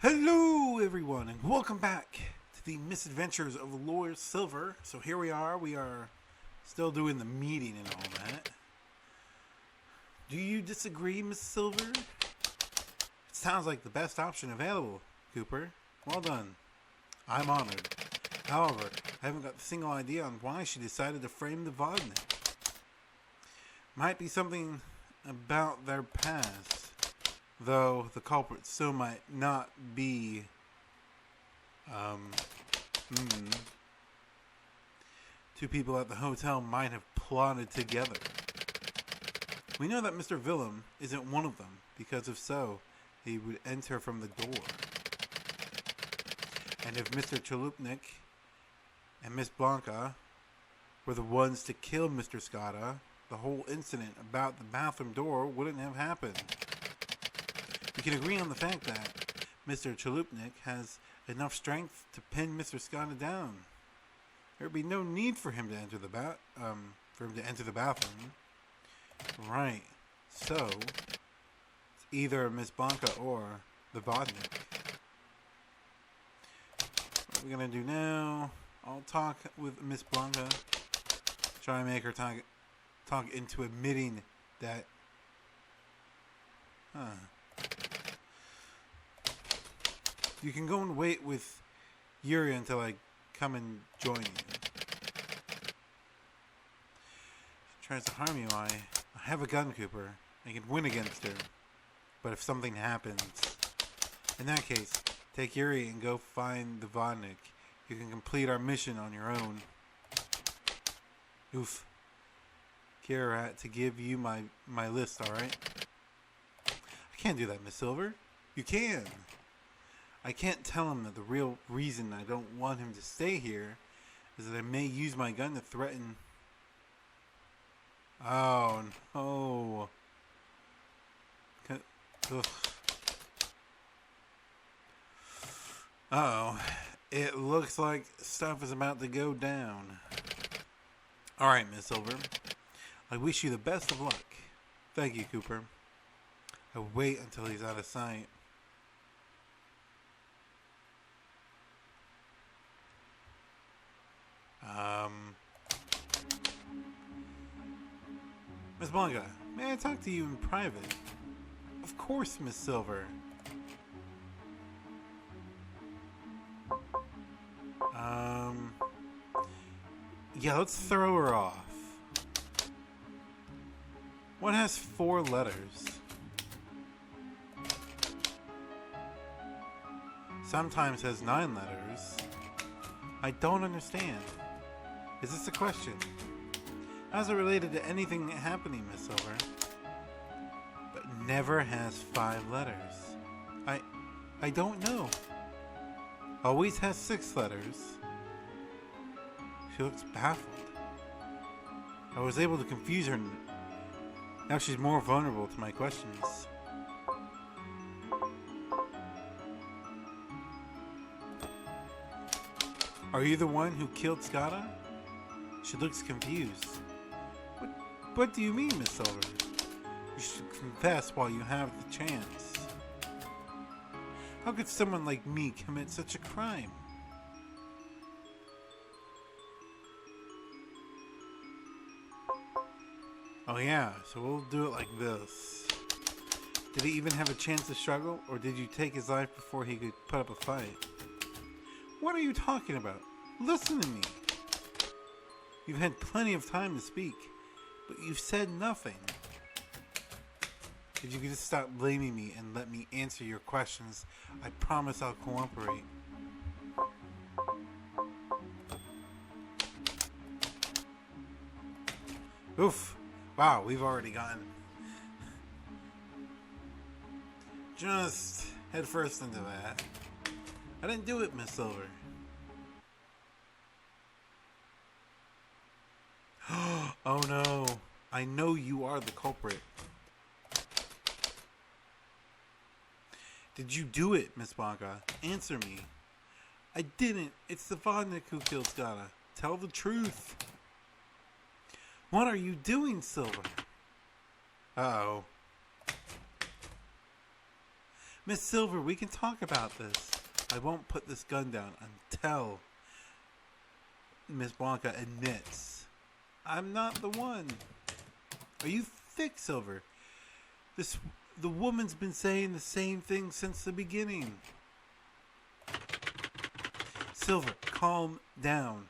Hello, everyone, and welcome back to the Misadventures of Lord Silver. So here we are still doing the meeting and all that. Do you disagree, Miss Silver? It sounds like the best option available, Cooper. Well done. I'm honored. However, I haven't got a single idea on why she decided to frame the Vodnik. Might be something about their past, though the culprit still might not be, two people at the hotel might have plotted together. We know that Mr. Willem isn't one of them, because if so, he would enter from the door. And if Mr. Chalupnik and Miss Blanca were the ones to kill Mr. Scotta, the whole incident about the bathroom door wouldn't have happened. We can agree on the fact that Mr. Chalupnik has enough strength to pin Mr. Scotta down. There would be no need for him to enter the bathroom. Right. So it's either Miss Blanca or the Vodnik. What are we gonna do now? I'll talk with Miss Blanca. Try and make her talk into admitting that. You can go and wait with Yuri until I come and join you. She tries to harm you. I have a gun, Cooper. I can win against her. But if something happens, in that case, take Yuri and go find the Vodnik. You can complete our mission on your own. Oof. Kira, to give you my list, alright? I can't do that, Miss Silver. You can. I can't tell him that the real reason I don't want him to stay here is that I may use my gun to threaten... Oh, no. Ugh. Uh-oh. It looks like stuff is about to go down. Alright, Miss Silver. I wish you the best of luck. Thank you, Cooper. I'll wait until he's out of sight. Miss Blanca, may I talk to you in private? Of course, Miss Silver. Yeah, let's throw her off. What has 4 letters? Sometimes has 9 letters. I don't understand. Is this a question? How's it related to anything happening, Miss Silver? But never has 5 letters. I don't know. Always has 6 letters. She looks baffled. I was able to confuse her. Now she's more vulnerable to my questions. Are you the one who killed Scotta? She looks confused. What do you mean, Miss Silver? You should confess while you have the chance. How could someone like me commit such a crime? Oh yeah, so we'll do it like this. Did he even have a chance to struggle, or did you take his life before he could put up a fight? What are you talking about? Listen to me. You've had plenty of time to speak, but you've said nothing. If you could just stop blaming me and let me answer your questions, I promise I'll cooperate. Oof. Wow, we've already gotten just head first into that. I didn't do it, Miss Silver. Oh no, I know you are the culprit. Did you do it, Miss Blanca? Answer me. I didn't. It's the Vodnik who killed Scotta. Tell the truth. What are you doing, Silver? Uh-oh. Miss Silver, we can talk about this. I won't put this gun down until Miss Blanca admits I'm not the one. Are you thick, Silver? The woman's been saying the same thing since the beginning. Silver, calm down.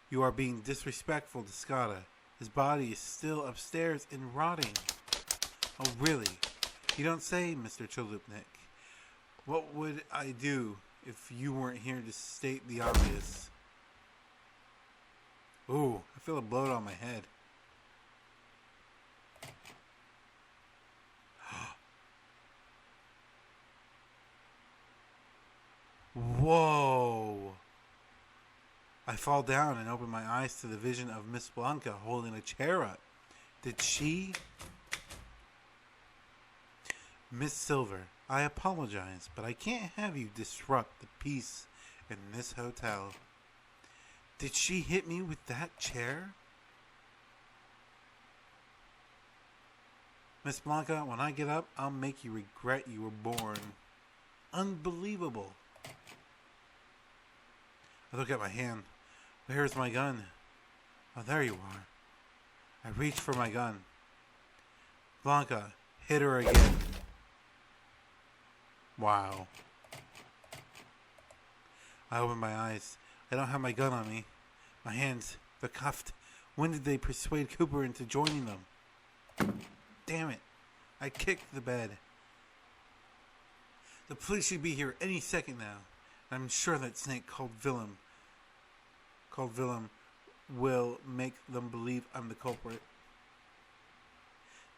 You are being disrespectful to Scotta. His body is still upstairs and rotting. Oh, really? You don't say, Mr. Chalupnik. What would I do if you weren't here to state the obvious? Ooh, I feel a bloat on my head. Whoa! I fall down and open my eyes to the vision of Miss Blanca holding a chair up. Did she? Miss Silver, I apologize, but I can't have you disrupt the peace in this hotel. Did she hit me with that chair? Miss Blanca, when I get up, I'll make you regret you were born. Unbelievable. I look at my hand. Where's my gun? Oh, there you are. I reach for my gun. Blanca, hit her again. Wow. I open my eyes. I don't have my gun on me. My hands, they're cuffed. When did they persuade Cooper into joining them? Damn it. I kicked the bed. The police should be here any second now. I'm sure that snake called Willem will make them believe I'm the culprit.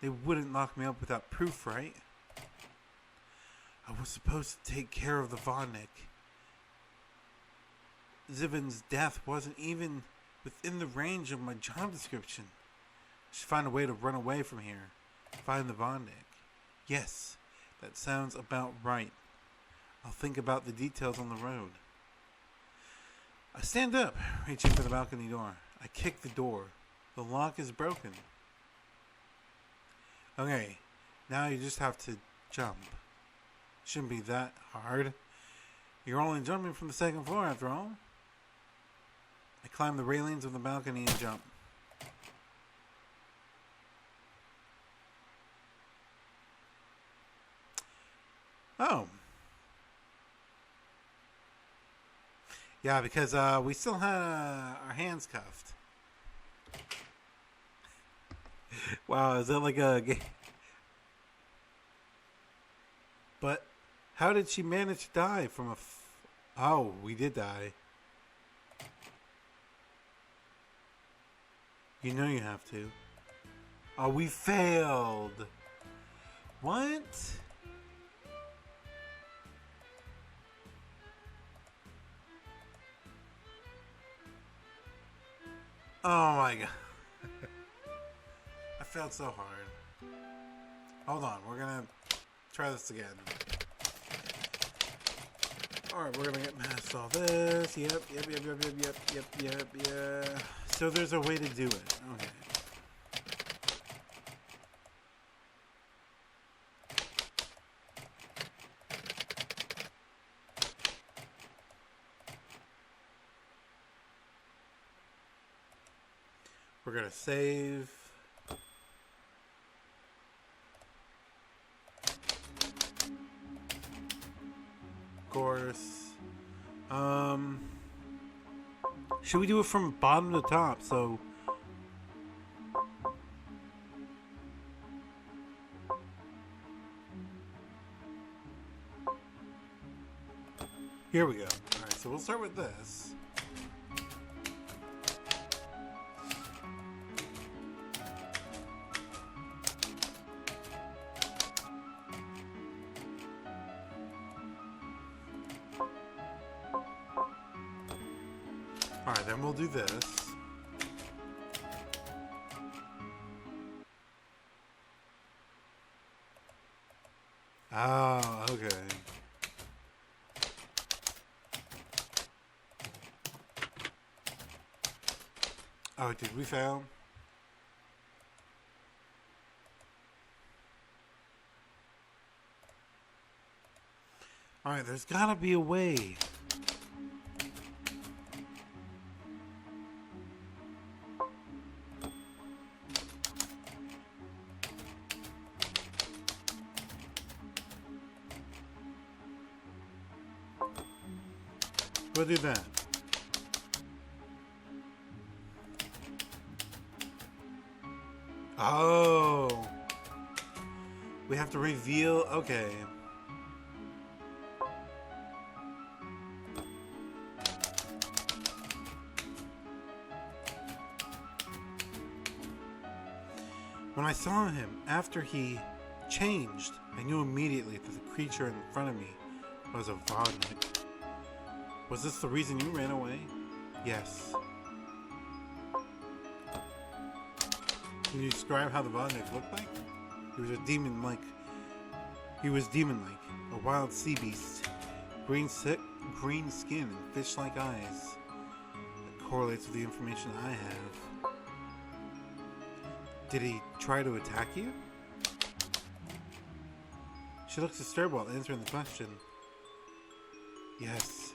They wouldn't lock me up without proof, right? I was supposed to take care of the Vodnik. Zivin's death wasn't even within the range of my job description. I should find a way to run away from here. Find the Vodnik. Yes, that sounds about right. I'll think about the details on the road. I stand up, reaching for the balcony door. I kick the door. The lock is broken. Okay, now you just have to jump. Shouldn't be that hard. You're only jumping from the second floor after all. I climb the railings of the balcony and jump. Oh. Yeah, because we still had our hands cuffed. Wow, is that like a game? But how did she manage to die from a... Oh, we did die. You know you have to. Oh, we failed. What? Oh my god. I failed so hard. Hold on, we're gonna try this again. Alright, we're gonna get past all this. Yep. So there's a way to do it. Okay. We're gonna save. Of course. Should we do it from bottom to top? So here we go. Alright, so we'll start with this. Alright, then we'll do this. Oh, okay. Oh, did we fail? Alright, there's gotta be a way. We'll do that. Oh. We have to reveal. Okay. When I saw him after he changed, I knew immediately that the creature in front of me was a Vodnik. Was this the reason you ran away? Yes. Can you describe how the Vodnik looked like? He was demon-like, a wild sea beast, green skin and fish-like eyes. That correlates with the information I have. Did he try to attack you? She looks disturbed while answering the question. Yes.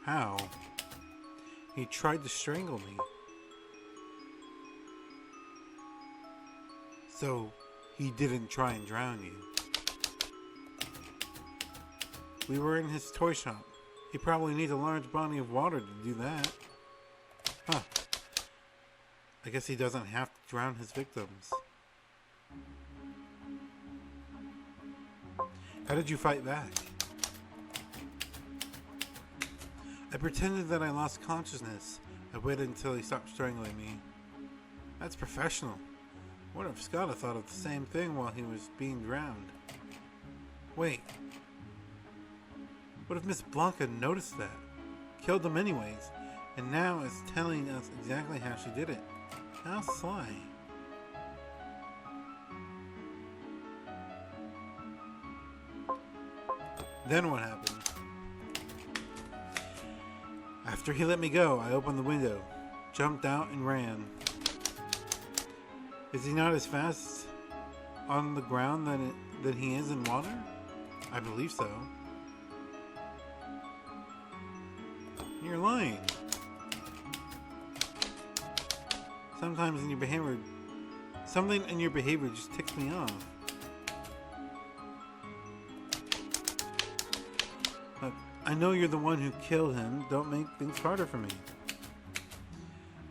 How? He tried to strangle me. So, he didn't try and drown you. We were in his toy shop. He probably needs a large body of water to do that. Huh. I guess he doesn't have to drown his victims. How did you fight back? I pretended that I lost consciousness. I waited until he stopped strangling me. That's professional. What if Scott thought of the same thing while he was being drowned? Wait. What if Miss Blanca noticed that? Killed him anyways, and now is telling us exactly how she did it. How sly. Then what happened? After he let me go, I opened the window, jumped out, and ran. Is he not as fast on the ground than he is in water? I believe so. You're lying. Something in your behavior just ticks me off. Look, I know you're the one who killed him. Don't make things harder for me.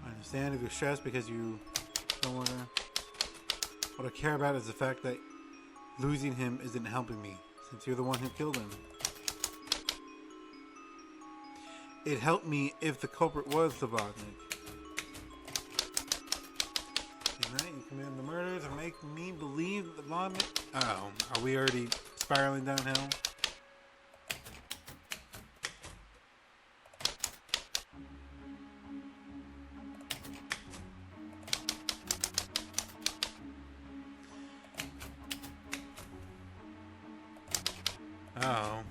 I understand if you're stressed because you don't want to. What I care about is the fact that losing him isn't helping me, since you're the one who killed him. It helped me if the culprit was the Vodnik. Tonight you committed the murder to make me believe the Vodnik. Oh, are we already spiraling downhill? Oh.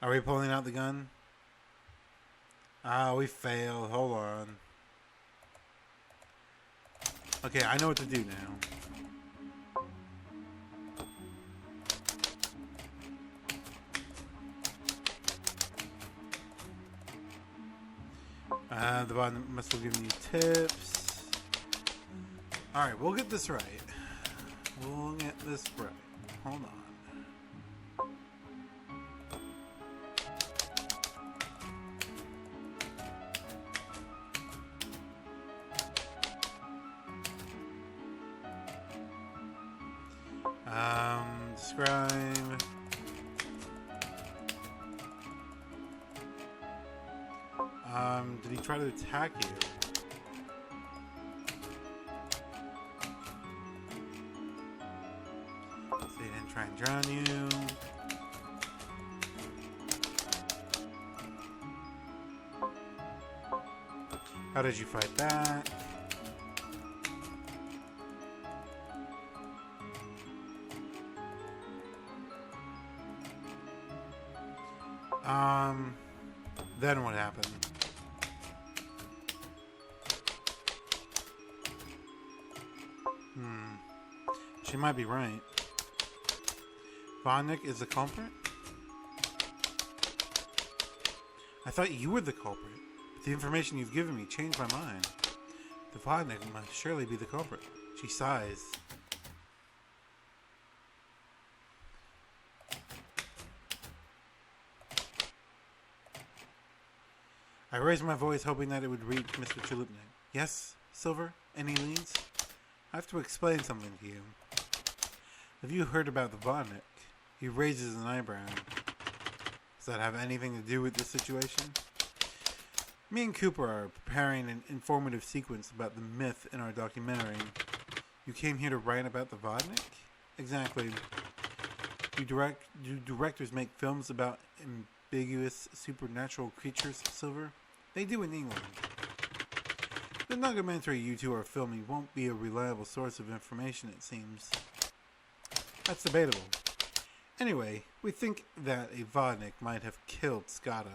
Are we pulling out the gun? Ah, we failed. Hold on. Okay, I know what to do now. The bottom must have given you tips. Alright, we'll get this right. We'll get this right. Hold on. Describe. Did he try to attack you? So he didn't try and drown you. How did you fight back? Then what happened? She might be right. Vodnik is the culprit? I thought you were the culprit, but the information you've given me changed my mind. The Vodnik must surely be the culprit. She sighs. I raised my voice, hoping that it would reach Mr. Chalupnik. Yes, Silver? Any leads? I have to explain something to you. Have you heard about the Vodnik? He raises an eyebrow. Does that have anything to do with this situation? Me and Cooper are preparing an informative sequence about the myth in our documentary. You came here to write about the Vodnik? Exactly. Do directors make films about ambiguous supernatural creatures, Silver? They do in England. The documentary you two are filming won't be a reliable source of information, it seems. That's debatable. Anyway, we think that a Vodnik might have killed Skada.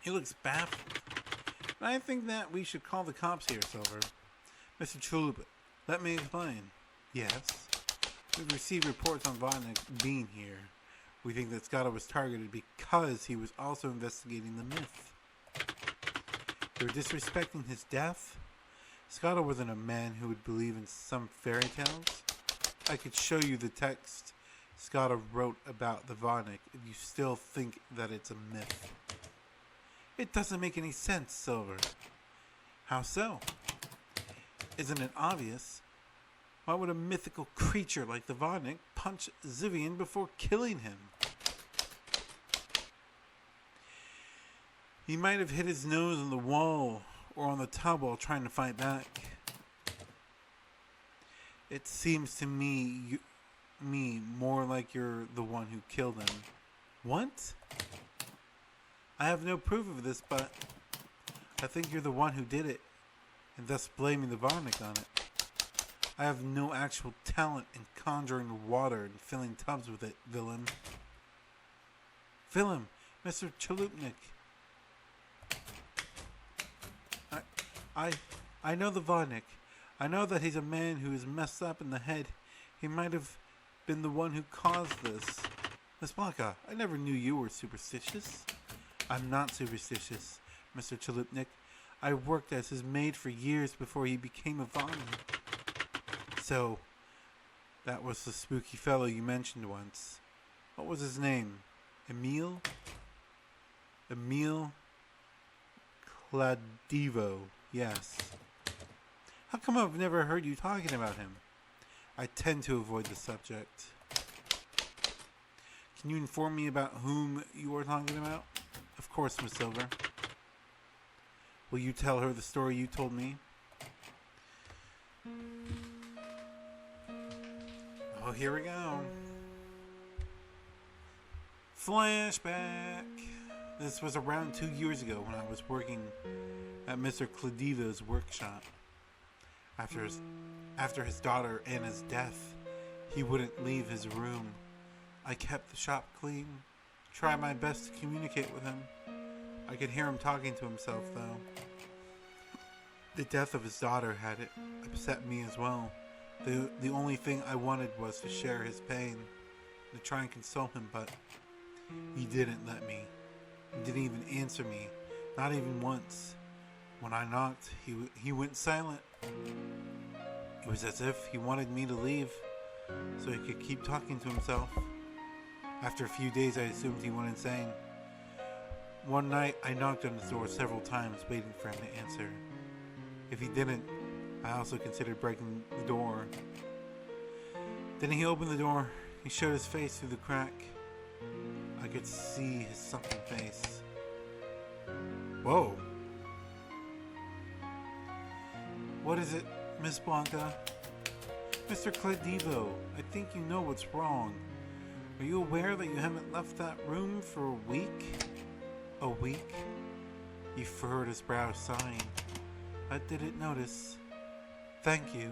He looks baffled. But I think that we should call the cops here, Silver. Mr. Chalupnik, let me explain. Yes. We've received reports on Vodnik being here. We think that Skada was targeted because he was also investigating the myth. They were disrespecting his death. Skada wasn't a man who would believe in some fairy tales. I could show you the text Skada wrote about the Vodnik if you still think that it's a myth. It doesn't make any sense, Silver. How so? Isn't it obvious? Why would a mythical creature like the Vodnik punch Zivian before killing him? He might have hit his nose on the wall or on the tub while trying to fight back. It seems to me more like you're the one who killed him. What? I have no proof of this, but I think you're the one who did it, and thus blaming the Vodnik on it. I have no actual talent in conjuring water and filling tubs with it, villain. Villain, Mr. Chalupnik. I know the Vodnik. I know that he's a man who is messed up in the head. He might have been the one who caused this. Miss Blanca, I never knew you were superstitious. I'm not superstitious, Mr. Chalupnik. I worked as his maid for years before he became a Vodnik. So, that was the spooky fellow you mentioned once. What was his name? Emil? Emil Cladivo, yes. How come I've never heard you talking about him? I tend to avoid the subject. Can you inform me about whom you are talking about? Of course, Miss Silver. Will you tell her the story you told me? Oh, here we go. Flashback. This was around 2 years ago when I was working at Mr. Cladivo's workshop. After his daughter Anna's death, he wouldn't leave his room. I kept the shop clean, tried my best to communicate with him. I could hear him talking to himself, though. The death of his daughter had upset me as well. The only thing I wanted was to share his pain, to try and console him, but he didn't let me. He didn't even answer me, not even once. When I knocked, he went silent. It was as if he wanted me to leave, so he could keep talking to himself. After a few days, I assumed he went insane. One night, I knocked on his door several times, waiting for him to answer. If he didn't, I also considered breaking the door. Then he opened the door. He showed his face through the crack. I could see his sunken face. Whoa. What is it, Miss Blanca? Mr. Cladivo, I think you know what's wrong. Are you aware that you haven't left that room for a week? A week? He furrowed his brow, sighing. I didn't notice. Thank you.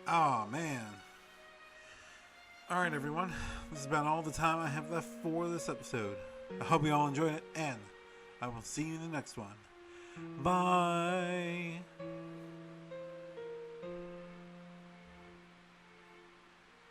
Oh, man. Alright, everyone. This is about all the time I have left for this episode. I hope you all enjoyed it, and I will see you in the next one. Bye.